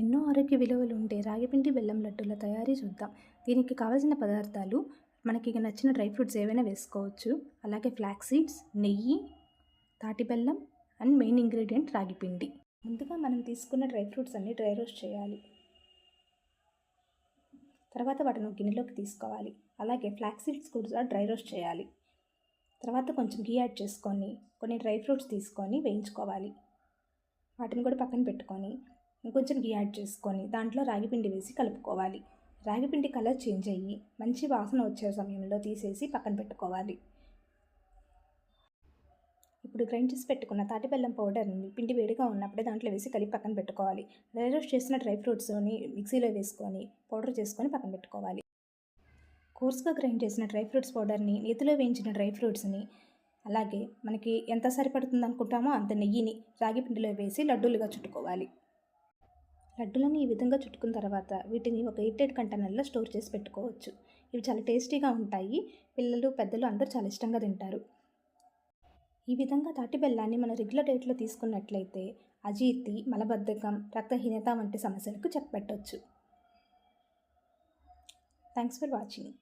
ఎన్నో ఆరోగ్య విలువలు ఉండే రాగిపిండి బెల్లం లడ్డూల తయారీ చూద్దాం. దీనికి కావాల్సిన పదార్థాలు మనకి నచ్చిన డ్రై ఫ్రూట్స్ ఏవైనా వేసుకోవచ్చు. అలాగే ఫ్లాక్స్ సీడ్స్, నెయ్యి, తాటి బెల్లం అండ్ మెయిన్ ఇంగ్రీడియంట్ రాగిపిండి. ముందుగా మనం తీసుకున్న డ్రై ఫ్రూట్స్ అన్ని డ్రై రోస్ట్ చేయాలి. తర్వాత వాటిని గిన్నెలోకి తీసుకోవాలి. అలాగే ఫ్లాక్స్ సీడ్స్ కూడా డ్రై రోస్ట్ చేయాలి. తర్వాత కొంచెం గీ యాడ్ చేసుకొని కొన్ని డ్రై ఫ్రూట్స్ తీసుకొని వేయించుకోవాలి. వాటిని కూడా పక్కన పెట్టుకొని ఇంకొంచెం గీ యాడ్ చేసుకొని దాంట్లో రాగిపిండి వేసి కలుపుకోవాలి. రాగిపిండి కలర్ చేంజ్ అయ్యి మంచి వాసన వచ్చే సమయంలో తీసేసి పక్కన పెట్టుకోవాలి. ఇప్పుడు గ్రైండ్ చేసి పెట్టుకున్న తాటి బెల్లం పౌడర్ని పిండి వేడిగా ఉన్నప్పుడే దాంట్లో వేసి కలిపి పక్కన పెట్టుకోవాలి. డ్రై రోస్ట్ చేసిన డ్రై ఫ్రూట్స్ని మిక్సీలో వేసుకొని పౌడర్ చేసుకొని పక్కన పెట్టుకోవాలి. కోర్స్గా గ్రైండ్ చేసిన డ్రై ఫ్రూట్స్ పౌడర్ని, నేతిలో వేయించిన డ్రై ఫ్రూట్స్ని, అలాగే మనకి ఎంత సరిపడుతుంది అనుకుంటామో అంత నెయ్యిని రాగిపిండిలో వేసి లడ్డూలుగా చుట్టుకోవాలి. లడ్డూలని ఈ విధంగా చుట్టుకున్న తర్వాత వీటిని ఒక ఎయిర్టైట్ కంటైనర్లో స్టోర్ చేసి పెట్టుకోవచ్చు. ఇవి చాలా టేస్టీగా ఉంటాయి. పిల్లలు, పెద్దలు అందరూ చాలా ఇష్టంగా తింటారు. ఈ విధంగా తాటి బెల్లాన్ని మనం రెగ్యులర్ డైట్లో తీసుకున్నట్లయితే అజీర్తి, మలబద్ధకం, రక్తహీనత వంటి సమస్యలకు చెక్ పెట్టవచ్చు. Thanks for watching.